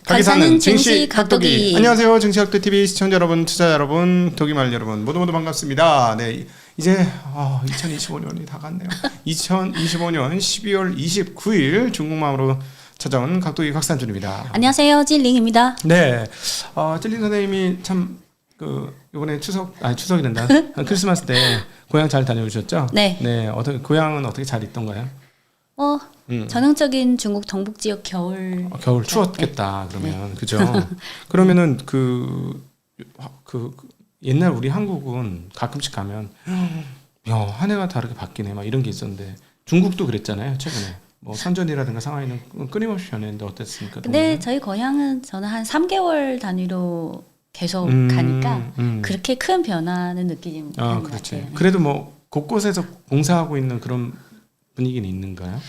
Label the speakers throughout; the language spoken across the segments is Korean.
Speaker 1: 가게 사는 증시
Speaker 2: 각도기.
Speaker 1: 각도기. 안녕하세요. 증시각도TV 시청자 여러분, 투자 여러분, 도기말 여러분 모두 반갑습니다. 네, 이제 2025년이 다 갔네요. 2025년 12월 29일 중국맘으로 찾아온 각도기 각산준입니다.
Speaker 2: 안녕하세요. 찔링입니다.
Speaker 1: 네, 찔링 선생님이 참 이번에 추석이란다. 크리스마스 때 고향 잘 다녀오셨죠?
Speaker 2: 네.
Speaker 1: 네, 고향은 어떻게 잘 있던가요?
Speaker 2: 전형적인 중국 동북 지역 겨울
Speaker 1: 추웠겠다. 그러면 그죠? 그러면은 옛날 우리 한국은 가끔씩 가면 한 해가 다르게 바뀌네 막 이런 게 있었는데 중국도 그랬잖아요. 최근에 뭐 선전이라든가 상하이는 끊임없이 변했는데 어땠습니까?
Speaker 2: 근데 저희 고향은 저는 한 3개월 단위로 계속 가니까 그렇게 큰 변화는 느끼지 못하는 것 같아요.
Speaker 1: 그래도 뭐 곳곳에서 공사하고 있는 그런 분위기는 있는가요?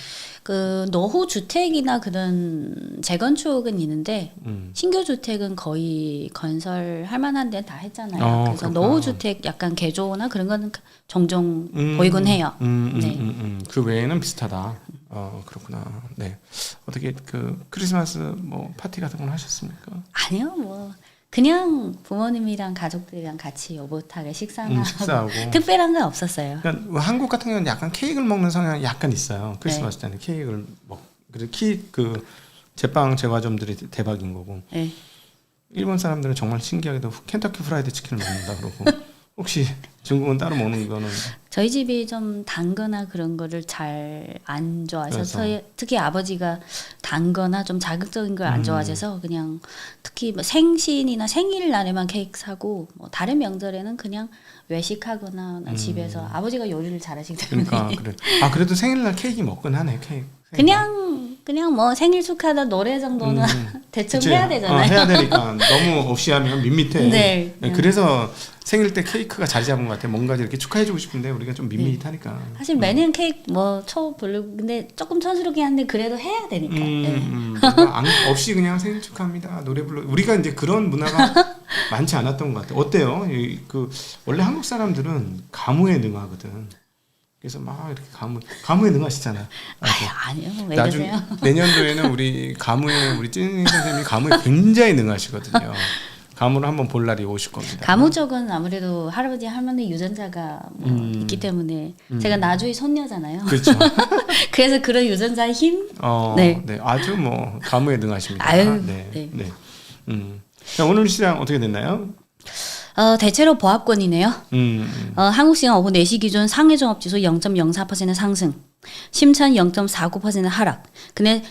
Speaker 2: 노후 주택이나 그런 재건축은 있는데 신규 주택은 거의 건설할 만한 데는 다 했잖아요. 그래서
Speaker 1: 그렇구나.
Speaker 2: 노후 주택 약간 개조나 그런 거는 종종 보이곤 해요.
Speaker 1: 그 외에는 비슷하다. 그렇구나. 네. 어떻게 크리스마스 뭐 파티 같은 건 하셨습니까?
Speaker 2: 아니요, 그냥 부모님이랑 가족들이랑 같이 오붓하게 식사하고 특별한 건 없었어요.
Speaker 1: 그러니까 한국 같은 경우는 약간 케이크를 먹는 성향이 약간 있어요. 크리스마스 때는 케이크를 그리고 제빵 제과점들이 대박인 거고.
Speaker 2: 네.
Speaker 1: 일본 사람들은 정말 신기하게도 켄터키 프라이드 치킨을 먹는다 그러고. 혹시 중국은 따로 먹는 거는? 저희
Speaker 2: 집이 좀 단 거나 그런 거를 잘 안 좋아해서 특히 아버지가 단 거나 좀 자극적인 걸 안 좋아하셔서 그냥 특히 뭐 생신이나 생일날에만 케이크 사고 뭐 다른 명절에는 그냥 외식하거나 집에서 아버지가 요리를 잘하시기 때문에
Speaker 1: 그러니까 그래. 그래도 생일날 케이크 먹긴 하네. 케이크.
Speaker 2: 그냥 뭐 생일 축하다 노래 정도는 대충 해야 되잖아요.
Speaker 1: 해야 되니까 너무 없이 하면 밋밋해.
Speaker 2: 네.
Speaker 1: 그래서 생일 때 케이크가 자리 잡은 것 같아. 뭔가 이렇게 축하해주고 싶은데 우리가 좀 밋밋하니까.
Speaker 2: 사실 매년 케이크 근데 조금 촌스럽긴 한데 그래도 해야 되니까.
Speaker 1: 없이 그냥 생일 축하합니다. 노래 불러. 우리가 이제 그런 문화가 많지 않았던 것 같아. 어때요? 원래 한국 사람들은 가무에 능하거든. 그래서 막 이렇게 가무에 능하시잖아.
Speaker 2: 아니요. 왜 그러세요?
Speaker 1: 내년도에는 우리 찐 선생님이 가무에 굉장히 능하시거든요. 가무를 한번 볼 날이 오실 겁니다.
Speaker 2: 가무 쪽은 아무래도 할아버지 할머니 유전자가 있기 때문에 제가 나주의 손녀잖아요.
Speaker 1: 그렇죠.
Speaker 2: 그래서 그런 유전자의 힘.
Speaker 1: 네, 아주 가무에 능하십니다. 네. 자, 오늘 시장 어떻게 됐나요?
Speaker 2: 대체로 보합권이네요. 한국 시간 오후 4시 기준 상해 종합지수 0.04% 상승, 심천 0.49% 하락. 근데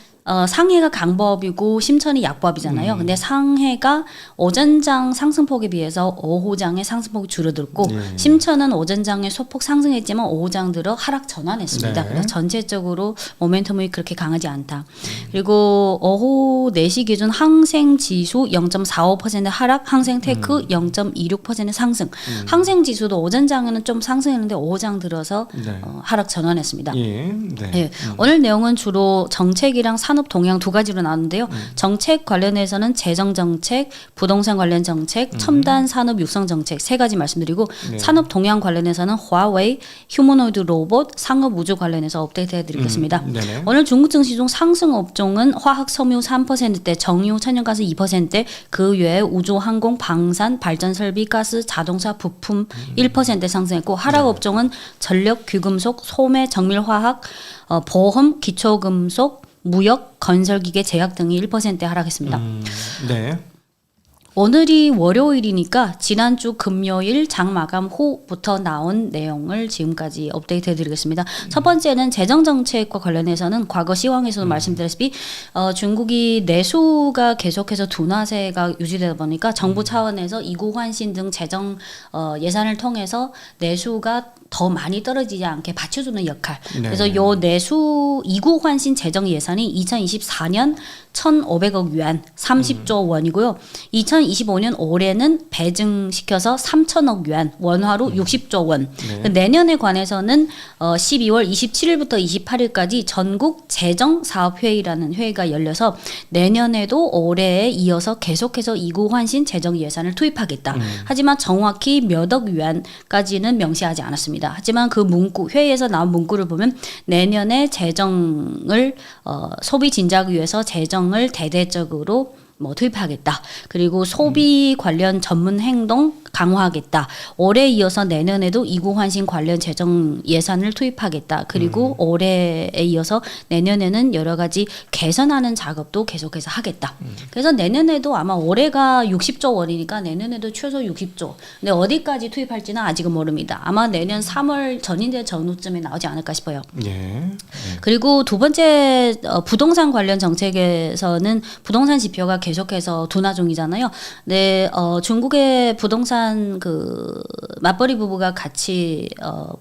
Speaker 2: 상해가 강보합이고 심천이 약보합이잖아요. 근데 상해가 오전장 상승폭에 비해서 오후장의 상승폭이 줄어들고 심천은 오전장에 소폭 상승했지만 오후장 들어 하락 전환했습니다. 그래서 전체적으로 모멘텀이 그렇게 강하지 않다. 그리고 오후 4시 기준 항생지수 0.45% 하락, 항생테크 0.26% 상승. 항생지수도 오전장에는 좀 상승했는데 오후장 들어서 하락 전환했습니다. 오늘 내용은 주로 정책이랑 산업 동향 두 가지로 나누는데요. 정책 관련해서는 재정 정책, 부동산 관련 정책, 첨단 산업 육성 정책 세 가지 말씀드리고 산업 동향 관련해서는 화웨이, 휴머노이드 로봇, 상업 우주 관련해서 업데이트 해드리겠습니다. 오늘 중국 증시 중 상승 업종은 화학, 섬유 3%대, 정유, 천연가스 2%대, 그 외에 우주, 항공, 방산, 발전 설비, 가스, 자동차, 부품 1% 상승했고 하락 업종은 전력, 귀금속, 소매, 정밀화학, 보험, 기초금속, 무역, 건설기계, 제약 등이 1% 하락했습니다. 오늘이 월요일이니까 지난주 금요일 장 마감 후부터 나온 내용을 지금까지 업데이트 해드리겠습니다. 첫 번째는 재정정책과 관련해서는 과거 시황에서도 말씀드렸다시피 중국이 내수가 계속해서 둔화세가 유지되다 보니까 정부 차원에서 이구환신 등 재정 예산을 통해서 내수가 더 많이 떨어지지 않게 받쳐주는 역할. 그래서 요 내수 이구환신 재정 예산이 2024년 1,500억 yuan, 30조 원이고요. 2025년 올해는 배증시켜서 3,000억 yuan, 원화로 60조 원. 내년에 관해서는 12월 27일부터 28일까지 전국 재정사업회의라는 회의가 열려서 내년에도 올해에 이어서 계속해서 이구환신 재정 예산을 투입하겠다. 하지만 정확히 몇억 yuan까지는 명시하지 않았습니다. 하지만 그 문구, 회의에서 나온 문구를 보면 내년에 재정을 소비 진작을 위해서 재정을 대대적으로 뭐 투입하겠다. 그리고 소비 관련 전문 행동 강화하겠다. 올해 이어서 내년에도 이구환신 관련 재정 예산을 투입하겠다. 그리고 올해에 이어서 내년에는 여러 가지 개선하는 작업도 계속해서 하겠다. 그래서 내년에도 아마 올해가 60조 원이니까 내년에도 최소 60조. 근데 어디까지 투입할지는 아직은 모릅니다. 아마 내년 3월 전인대 전후쯤에 나오지 않을까 싶어요.
Speaker 1: 예.
Speaker 2: 그리고 두 번째 부동산 관련 정책에서는 부동산 지표가 계속해서 둔화 중이잖아요. 네, 중국의 부동산 그 맞벌이 부부가 같이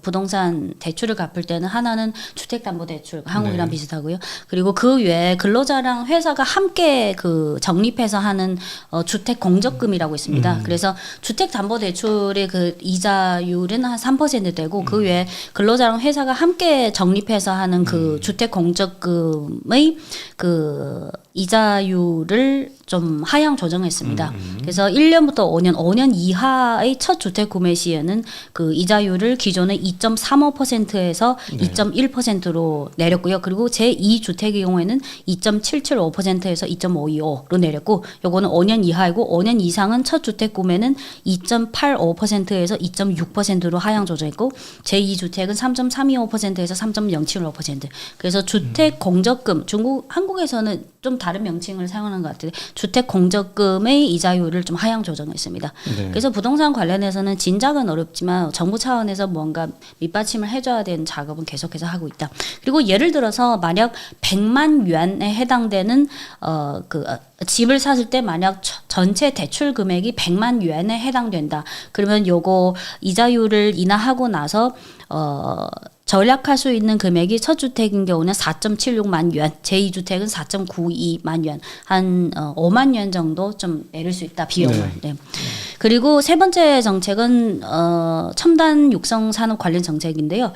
Speaker 2: 부동산 대출을 갚을 때는 하나는 주택담보대출, 한국이랑 비슷하고요. 그리고 그 외에 근로자랑 회사가 함께 그 적립해서 하는 주택 공적금이라고 있습니다. 그래서 주택담보대출의 그 이자율은 한 3% 되고 그 외에 근로자랑 회사가 함께 적립해서 하는 그 주택 공적금의 그 이자율을 좀 하향 조정했습니다. 그래서 1년부터 5년 이하의 첫 주택 구매 시에는 그 이자율을 기존의 2.35%에서 2.1%로 내렸고요. 그리고 제2주택의 경우에는 2.775%에서 2.525로 내렸고, 요거는 5년 이하이고 5년 이상은 첫 주택 구매는 2.85%에서 2.6%로 하향 조정했고, 제2주택은 3.325%에서 3.075%. 그래서 주택 공적금, 한국에서는 좀 다른 명칭을 사용하는 것 같은데 주택 공적금의 이자율을 좀 하향 조정했습니다.
Speaker 1: 네.
Speaker 2: 그래서 부동산 관련해서는 진작은 어렵지만 정부 차원에서 뭔가 밑받침을 해줘야 되는 작업은 계속해서 하고 있다. 그리고 예를 들어서 만약 100만 yuan에 해당되는 집을 샀을 때 만약 전체 대출 금액이 100만 yuan에 해당된다. 그러면 요거 이자율을 인하하고 나서 절약할 수 있는 금액이 첫 주택인 경우는 4.76만 yuan, 제2주택은 4.92만 yuan, 한 5만 yuan 정도 좀 내릴 수 있다, 비용을. 네. 그리고 세 번째 정책은 첨단 육성 산업 관련 정책인데요.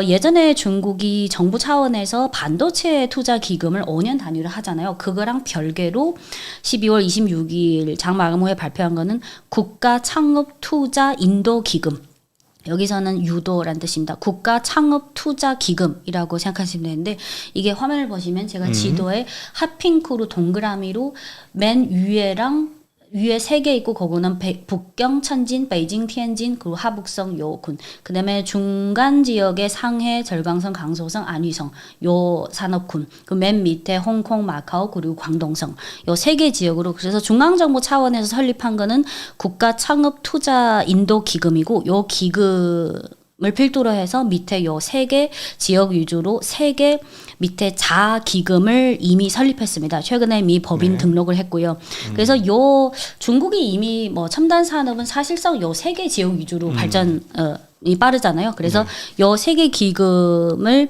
Speaker 2: 예전에 중국이 정부 차원에서 반도체 투자 기금을 5년 단위로 하잖아요. 그거랑 별개로 12월 26일 장 마감 후에 발표한 거는 국가 창업 투자 인도 기금. 여기서는 유도라는 뜻입니다. 국가 창업 투자 기금이라고 생각하시면 되는데, 이게 화면을 보시면 제가 지도에 핫핑크로 동그라미로 맨 위에 3개 있고, 그거는 북경, 천진, 베이징, 티안진, 그리고 하북성, 요군. 그 다음에 중간 지역의 상해, 절강성, 강소성, 안휘성, 요 산업군. 그 맨 밑에 홍콩, 마카오, 그리고 광동성. 요 3개 지역으로. 그래서 중앙정부 차원에서 설립한 거는 국가 창업 투자 인도 기금이고, 요 기금을 필두로 해서 밑에 요 3개 지역 위주로 3개 밑에 자기금을 이미 설립했습니다. 최근에 미 법인 등록을 했고요. 그래서 요 중국이 이미 뭐 첨단 산업은 사실상 요 3개 지역 위주로 발전이 빠르잖아요. 그래서 요 3개 기금을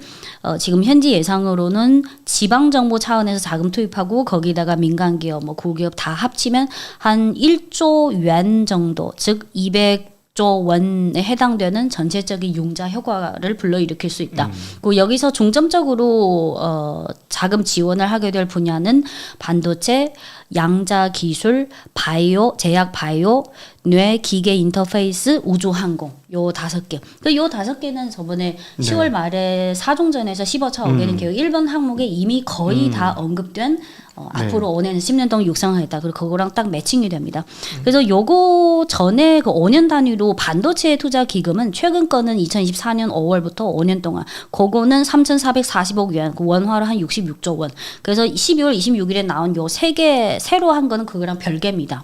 Speaker 2: 지금 현지 예상으로는 지방 정부 차원에서 자금 투입하고 거기다가 민간 기업, 뭐 고기업 다 합치면 한 1조 yuan 정도, 즉 200조 원에 해당되는 전체적인 융자 효과를 불러일으킬 수 있다. 그리고 여기서 중점적으로 자금 지원을 하게 될 분야는 반도체, 양자 기술, 바이오, 제약 바이오, 뇌 기계 인터페이스, 우주항공 요 5개. 요 5개는 저번에 10월 말에 사종전에서 15차 오게는 계획 1번 항목에 이미 거의 다 언급된 앞으로 5년, 10년 동안 육성하겠다. 그리고 그거랑 딱 매칭이 됩니다. 그래서 요거 전에 그 5년 단위로 반도체 투자 기금은 최근 거는 2024년 5월부터 5년 동안 그거는 3,440억 yuan, 그 원화로 한 66조 원. 그래서 12월 26일에 나온 요 3개 새로 한 거는 그거랑 별개입니다.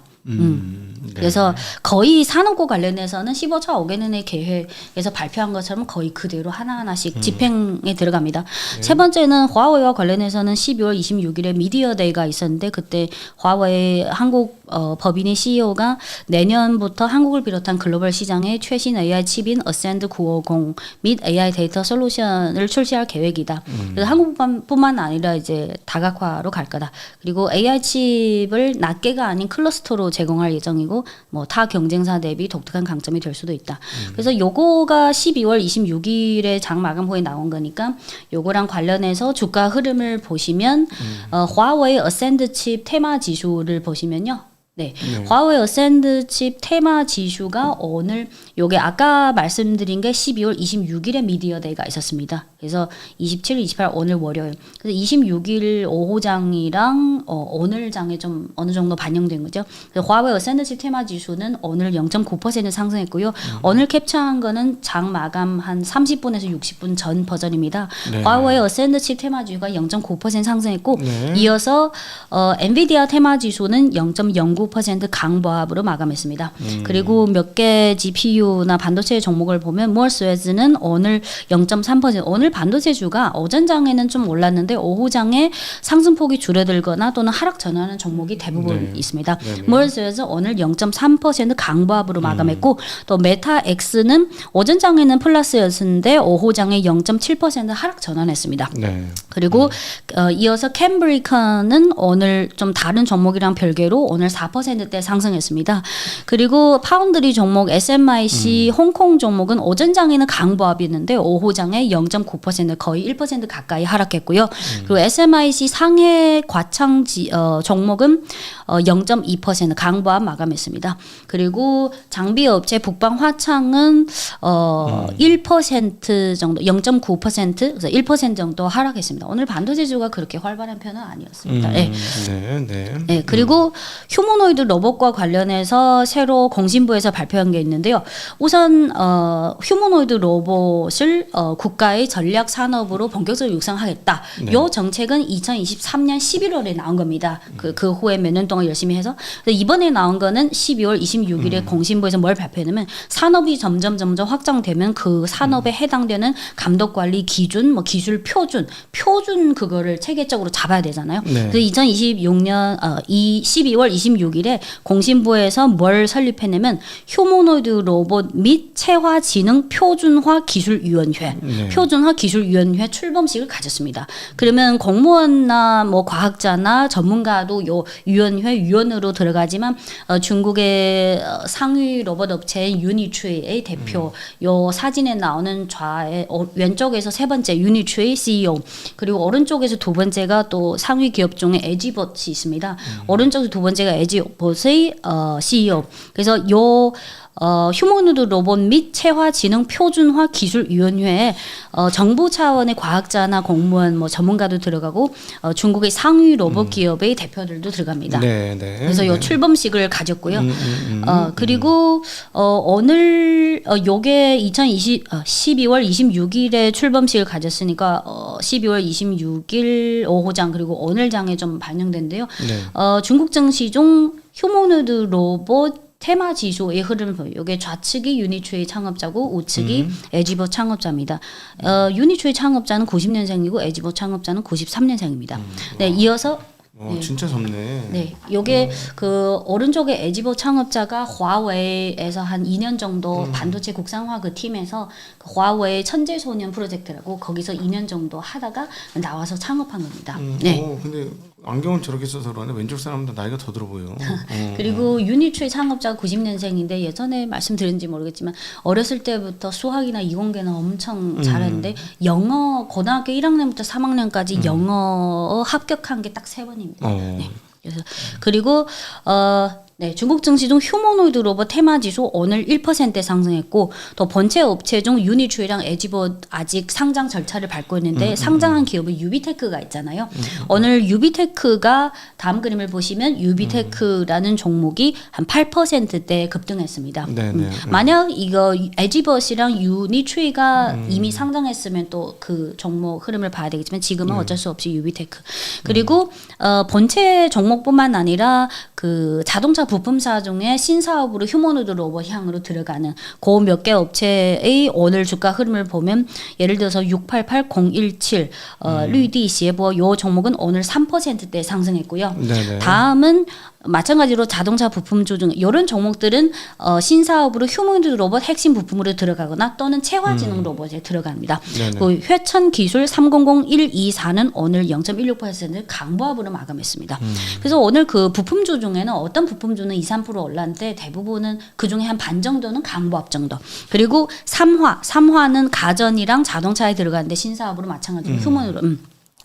Speaker 2: 그래서 거의 산업과 관련해서는 15차 5개년의 계획에서 발표한 것처럼 거의 그대로 하나하나씩 집행에 들어갑니다. 세 번째는 화웨이와 관련해서는 12월 26일에 미디어 데이가 있었는데, 그때 화웨이 한국 법인의 CEO가 내년부터 한국을 비롯한 글로벌 시장에 최신 AI 칩인 어센드 950 및 AI 데이터 솔루션을 출시할 계획이다. 그래서 한국뿐만 아니라 이제 다각화로 갈 거다. 그리고 AI 칩을 낱개가 아닌 클러스터로 제공할 예정이고, 뭐 타 경쟁사 대비 독특한 강점이 될 수도 있다. 그래서 요거가 12월 26일에 장 마감 후에 나온 거니까 요거랑 관련해서 주가 흐름을 보시면 화웨이 어센드 칩 테마 지수를 보시면요. 네. 화웨이 어센드 칩 테마 지수가 오늘 요게 아까 말씀드린 게 12월 26일에 미디어 데이가 있었습니다. 그래서 27, 28 오늘 월요일. 그래서 26일 오후장이랑 오늘 장에 좀 어느 정도 반영된 거죠. 그래서 화웨이 어센드 칩 테마 지수는 오늘 0.9% 상승했고요. 오늘 캡처한 거는 장 마감 한 30분에서 60분 전 버전입니다.
Speaker 1: 네.
Speaker 2: 화웨이 어센드 칩 테마 지수가 0.9% 상승했고
Speaker 1: 네.
Speaker 2: 이어서 엔비디아 테마 지수는 0.09% 강보합으로 마감했습니다. 그리고 몇 개 GPU나 반도체 종목을 보면 모어스웨즈는 오늘 0.3% 오늘 반도체주가 오전장에는 좀 올랐는데 오후장에 상승폭이 줄어들거나 또는 하락 전환하는 종목이 대부분
Speaker 1: 네.
Speaker 2: 있습니다.
Speaker 1: 네네.
Speaker 2: 모어스웨즈 오늘 0.3% 강보합으로 마감했고 또 메타 X는 오전장에는 플러스였는데 오후장에 0.7% 하락 전환했습니다.
Speaker 1: 네.
Speaker 2: 그리고 이어서 캠브리카는 오늘 좀 다른 종목이랑 별개로 오늘 4%대 상승했습니다. 그리고 파운드리 종목 SMIC 홍콩 종목은 오전장에는 강보합이었는데 오후장에 0.9% 거의 1% 가까이 하락했고요. 그리고 SMIC 상해 과창지 종목은 0.2% 강보합 마감했습니다. 그리고 장비 업체 북방 화창은 1% 정도 0.9% 그래서 1% 정도 하락했습니다. 오늘 반도체주가 그렇게 활발한 편은 아니었습니다. 네. 네, 그리고 휴머노이드 로봇과 관련해서 새로 공신부에서 발표한 게 있는데요. 우선 휴머노이드 로봇을 국가의 전략 산업으로 본격적으로 육성하겠다.
Speaker 1: 네.
Speaker 2: 요 정책은 2023년 11월에 나온 겁니다. 그 후에 몇 년 동안 열심히 해서 이번에 나온 거는 12월 26일에 공신부에서 뭘 발표했냐면 산업이 점점 확장되면 그 산업에 해당되는 감독 관리 기준, 뭐 기술 표준 그거를 체계적으로 잡아야 되잖아요.
Speaker 1: 네.
Speaker 2: 그래서 2026년 12월 26일에 공신부에서 뭘 설립했냐면 휴머노이드 로봇 및 체화 지능 표준화 기술위원회,
Speaker 1: 네.
Speaker 2: 표준화 기술위원회 출범식을 가졌습니다. 그러면 공무원나 뭐 과학자나 전문가도 요 위원으로 들어가지만 중국의 상위 로봇 업체인 유니트리의 대표, 요 사진에 나오는 왼쪽에서 세 번째 유니트리 CEO, 그리고 오른쪽에서 두 번째가 또 상위 기업 중에 에지봇이 있습니다. 오른쪽 두 번째가 에지봇의 CEO. 그래서 요 휴머노이드 로봇 및 체화 지능 표준화 기술위원회에 정부 차원의 과학자나 공무원, 뭐 전문가도 들어가고 중국의 상위 로봇 기업의 대표들도 들어갑니다.
Speaker 1: 네.
Speaker 2: 그래서 요 출범식을 가졌고요. 그리고 오늘 요게 12월 26일에 출범식을 가졌으니까 12월 26일 오후장 그리고 오늘장에 좀 반영된대요.
Speaker 1: 네.
Speaker 2: 중국 증시 중 휴머노이드 로봇 테마 지수의 흐름을 보여요. 이게 좌측이 유니트리 창업자고 우측이 에지봇 창업자입니다. 유니트리 창업자는 90년생이고 에지봇 창업자는 93년생입니다. 네, 이어서
Speaker 1: 진짜 젊네.
Speaker 2: 네, 요게 그 오른쪽에 에지봇 창업자가 화웨이에서 한 2년 정도 반도체 국산화 그 팀에서 그 화웨이 천재소년 프로젝트라고 거기서 2년 정도 하다가 나와서 창업한 겁니다. 네.
Speaker 1: 근데 안경을 저렇게 써서 그러네. 왼쪽 사람도 나이가 더 들어 보여.
Speaker 2: 그리고 유니트리 창업자가 90년생인데 예전에 말씀드렸는지 모르겠지만 어렸을 때부터 수학이나 이공계는 엄청 잘했는데 영어 고등학교 1학년부터 3학년까지 영어 합격한 게 딱 3번입니다. 네. 그래서 그리고 네, 중국 증시 중 휴머노이드 로봇 테마 지수 오늘 1% 상승했고 또 본체 업체 중 유니트리랑 에지봇 아직 상장 절차를 밟고 있는데 상장한 기업은 유비테크가 있잖아요. 오늘 유비테크가 다음 그림을 보시면 유비테크라는 종목이 한 8%대 급등했습니다. 만약 이거 에지봇이랑 유니트리가 이미 상장했으면 또 그 종목 흐름을 봐야 되겠지만 지금은 어쩔 수 없이 유비테크. 그리고 본체 종목뿐만 아니라 그 자동차 부품사 중에 신사업으로 휴머노이드 로봇 향으로 들어가는 그 몇 개 업체의 오늘 주가 흐름을 보면 예를 들어서 688017 류디시에버 요 종목은 오늘 3%대 상승했고요.
Speaker 1: 네네.
Speaker 2: 다음은 마찬가지로 자동차 부품주 중 이런 종목들은 신사업으로 휴머노이드 로봇 핵심 부품으로 들어가거나 또는 체화지능 로봇에 들어갑니다. 그 회천 기술 300124는 오늘 0.16% 강보합으로 마감했습니다. 그래서 오늘 그 부품주 중에는 어떤 부품주는 2, 3% 올랐는데 대부분은 그 중에 한 반 정도는 강보합 정도. 그리고 삼화는 가전이랑 자동차에 들어가는데 신사업으로 마찬가지로 휴머노이드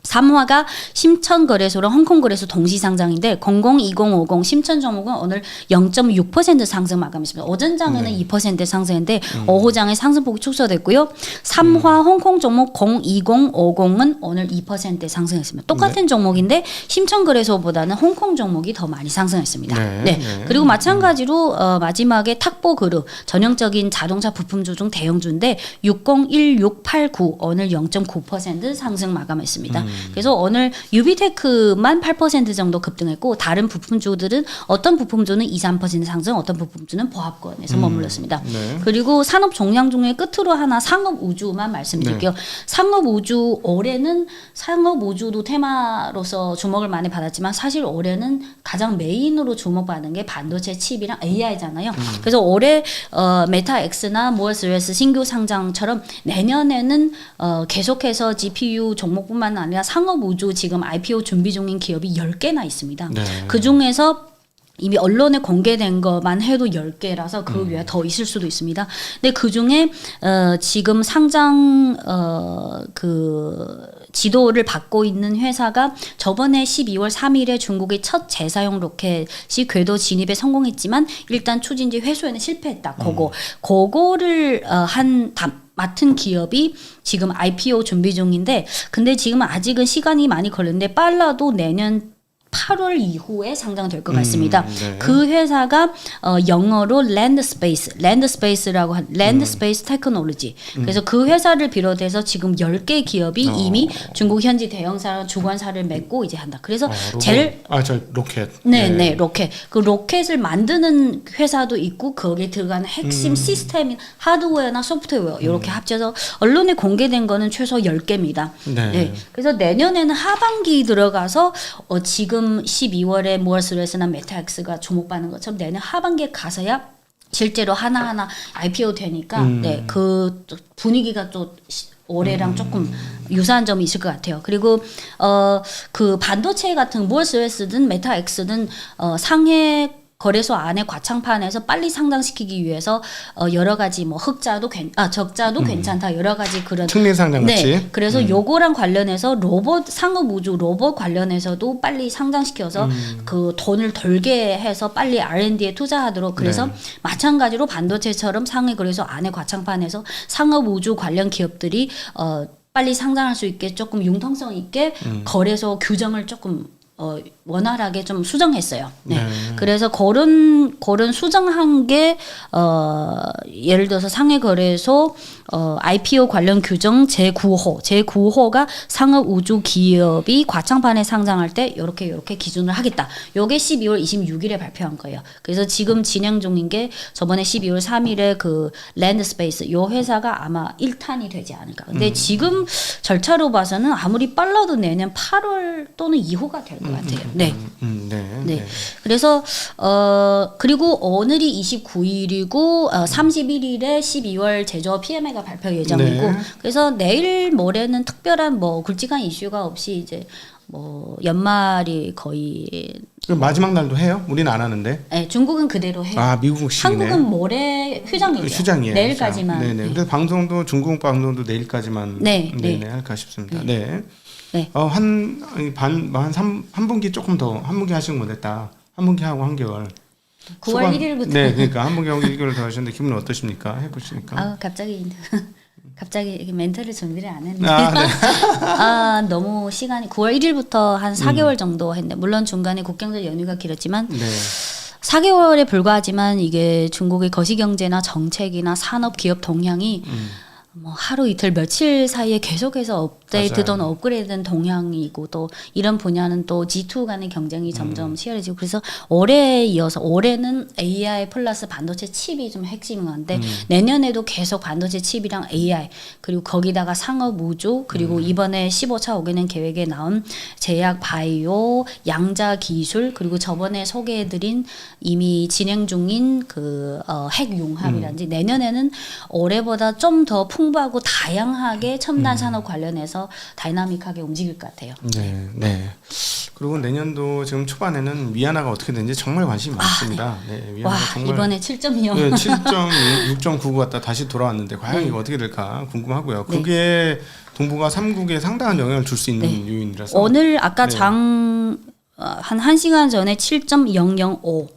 Speaker 2: 3화가 심천 거래소랑 홍콩 거래소 동시 상장인데 00, 20, 50 심천 종목은 오늘 0.6% 상승 마감했습니다. 오전장에는 2% 상승했는데 오후장에 상승폭이 축소됐고요. 3화 홍콩 종목 020, 50은 오늘 2% 상승했습니다. 똑같은 종목인데 심천 거래소보다는 홍콩 종목이 더 많이 상승했습니다. 네. 그리고 마찬가지로 마지막에 탁보 그룹 전형적인 자동차 부품주 중 대형주인데 60, 16, 89 오늘 0.9% 상승 마감했습니다. 그래서 오늘 유비테크만 8% 정도 급등했고 다른 부품주들은 어떤 부품주는 2, 3% 상승, 어떤 부품주는 보합권에서 머물렀습니다. 그리고 산업 종양 중에 끝으로 하나 상업우주만 말씀드릴게요. 상업우주 올해는 상업우주도 테마로서 주목을 많이 받았지만 사실 올해는 가장 메인으로 주목받는 게 반도체 칩이랑 AI잖아요. 그래서 올해 메타엑스나 모어스레스 신규 상장처럼 내년에는 계속해서 GPU 종목뿐만 아니라 상업우주 지금 IPO 준비 중인 기업이 10개나 있습니다. 그 중에서 이미 언론에 공개된 것만 해도 10개라서 그 외에 더 있을 수도 있습니다. 근데 그 중에 지금 상장 그 지도를 받고 있는 회사가 저번에 12월 3일에 중국의 첫 재사용 로켓이 궤도 진입에 성공했지만 일단 추진지 회수에는 실패했다. 그거를 맡은 기업이 지금 IPO 준비 중인데 근데 지금 아직은 시간이 많이 걸리는데 빨라도 내년 8월 이후에 상장될 것 같습니다. 그 회사가 영어로 랜드스페이스라고 한 랜드스페이스 테크놀로지. 그래서 그 회사를 비롯해서 지금 10개 기업이 이미 중국 현지 대형사 주관사를 맺고 이제 한다. 그래서
Speaker 1: 로켓.
Speaker 2: 네, 로켓. 그 로켓을 만드는 회사도 있고 거기에 들어가는 핵심 시스템인 하드웨어나 소프트웨어 이렇게 합쳐서 언론에 공개된 거는 최소 10개입니다. 네. 그래서 내년에는 하반기 들어가서 지금 12월에 모어스레스나 메타엑스가 주목받는 것처럼 내년 하반기에 가서야 실제로 하나하나 IPO 되니까 그 분위기가 또 올해랑 조금 유사한 점이 있을 것 같아요. 그리고 그 반도체 같은 모어스레스든 메타엑스든 상해 거래소 안에 과창판에서 빨리 상장시키기 위해서 여러 가지 뭐 적자도 괜찮다 여러 가지 그런
Speaker 1: 특례 상장 같이.
Speaker 2: 그래서 요거랑 관련해서 로봇 상업우주 로봇 관련해서도 빨리 상장시켜서 그 돈을 덜게 해서 빨리 R&D에 투자하도록 그래서 마찬가지로 반도체처럼 상해 거래소 안에 과창판에서 상업우주 관련 기업들이 빨리 상장할 수 있게 조금 융통성 있게 거래소 규정을 조금 원활하게 좀 수정했어요. 그래서 그런 수정한 게 예를 들어서 상해거래소 IPO 관련 규정 제9호가 상업우주 기업이 과창판에 상장할 때 요렇게 기준을 하겠다. 요게 12월 26일에 발표한 거예요. 그래서 지금 진행 중인 게 저번에 12월 3일에 그 랜드스페이스 요 회사가 아마 1탄이 되지 않을까. 근데 지금 절차로 봐서는 아무리 빨라도 내년 8월 또는 2호가 될 것 같아요. 네. 그래서 그리고 오늘이 29일이고 31일에 12월 제조업 PMI가 발표 예정이고 그래서 내일 모레는 특별한 뭐 굵직한 이슈가 없이 이제 뭐 연말이 거의
Speaker 1: 마지막 날도 해요? 우리는 안 하는데.
Speaker 2: 네, 중국은 그대로 해요.
Speaker 1: 아, 미국식이네.
Speaker 2: 한국은 모레 휴장이죠.
Speaker 1: 휴장이에요.
Speaker 2: 내일까지만.
Speaker 1: 네네. 그래서 방송도 중국 방송도 내일까지만 할까 싶습니다. 한 분기 조금 더 한 분기 하시는 못했다. 한 분기 하고 한겨울.
Speaker 2: 9월 1일부터.
Speaker 1: 네, 그러니까 한 분기 하고 1개월 더 하셨는데 기분은 어떠십니까? 해보시니까.
Speaker 2: 갑자기 멘트를 준비를 안 했는데 너무 시간이 9월 1일부터 한 4개월 정도 했는데 물론 중간에 국경절 연휴가 길었지만 4개월에 불과하지만 이게 중국의 거시경제나 정책이나 산업 기업 동향이 뭐 하루 이틀 며칠 사이에 계속해서 업데이트든 업그레이드된 동향이고 또 이런 분야는 또 G2 간의 경쟁이 점점 치열해지고 그래서 올해에 이어서 올해는 AI 플러스 반도체 칩이 좀 핵심인 건데 내년에도 계속 반도체 칩이랑 AI 그리고 거기다가 상업 우주 그리고 이번에 15차 5개년 계획에 나온 제약 바이오 양자 기술 그리고 저번에 소개해드린 이미 진행 중인 그 핵융합이라든지 내년에는 올해보다 좀 더 풍부하고 다양하게 첨단 산업 관련해서 다이나믹하게 움직일 것 같아요.
Speaker 1: 네. 그리고 내년도 지금 초반에는 위안화가 어떻게 되는지 정말 관심이 많습니다. 위안화가 정말
Speaker 2: 이번에 7.2요.
Speaker 1: 7.6.99 갔다 다시 돌아왔는데 과연 이거 어떻게 될까 궁금하고요. 그게 동북아 3국에 상당한 영향을 줄 수 있는
Speaker 2: 네.
Speaker 1: 요인이라서
Speaker 2: 오늘 아까
Speaker 1: 네.
Speaker 2: 한 1시간 전에 7.005.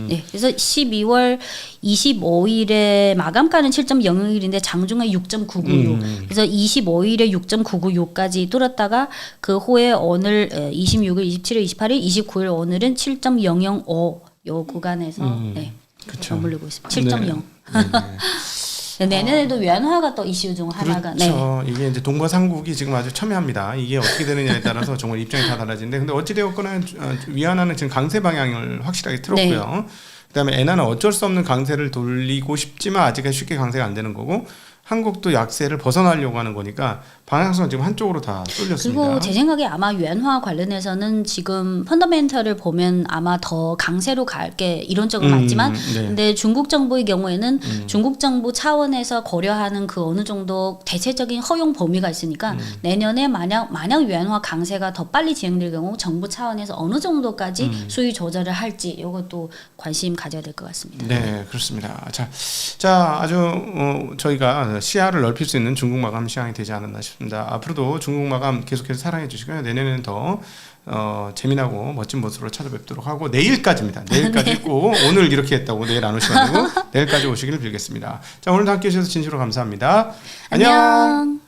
Speaker 2: 네. 그래서 12월 25일에 마감가는 7.001인데 장중에 6.996. 그래서 25일에 6.996까지 뚫었다가 그 후에 오늘 26일, 27일, 28일, 29일 오늘은 7.005 요 구간에서 네.
Speaker 1: 그쵸.
Speaker 2: 머무르고 있습니다. 7.0.
Speaker 1: 네.
Speaker 2: 내년에도 위안화가 또 이슈 중 하나가
Speaker 1: 그렇죠. 이게 이제 동북아 3국이 지금 아주 첨예합니다. 이게 어떻게 되느냐에 따라서 정말 입장이 다 달라지는데 근데 어찌 되었거나 위안화는 지금 강세 방향을 확실하게 틀었고요. 그다음에 엔화는 어쩔 수 없는 강세를 돌리고 싶지만 아직은 쉽게 강세가 안 되는 거고 한국도 약세를 벗어나려고 하는 거니까 방향성은 지금 한쪽으로 다 쏠렸습니다.
Speaker 2: 그리고 제 생각에 아마 유엔화 관련해서는 지금 펀더멘털을 보면 아마 더 강세로 갈 게 이론적으로 맞지만
Speaker 1: 네.
Speaker 2: 근데 중국 정부의 경우에는 중국 정부 차원에서 고려하는 그 어느 정도 대체적인 허용 범위가 있으니까 내년에 만약 유엔화 강세가 더 빨리 진행될 경우 정부 차원에서 어느 정도까지 수위 조절을 할지 이것도 관심 가져야 될 것 같습니다.
Speaker 1: 네, 그렇습니다. 자 아주 저희가 시야를 넓힐 수 있는 중국 마감 시황이 되지 않았나 싶습니다. 앞으로도 중국 마감 계속해서 사랑해 주시고요. 내년에는 더 재미나고 멋진 모습으로 찾아뵙도록 하고 내일까지입니다. 내일까지
Speaker 2: 네.
Speaker 1: 꼭 오늘 이렇게 했다고 내일 안 오시면 안 되고 내일까지 오시기를 빌겠습니다. 자 오늘도 함께해 주셔서 진심으로 감사합니다. 안녕.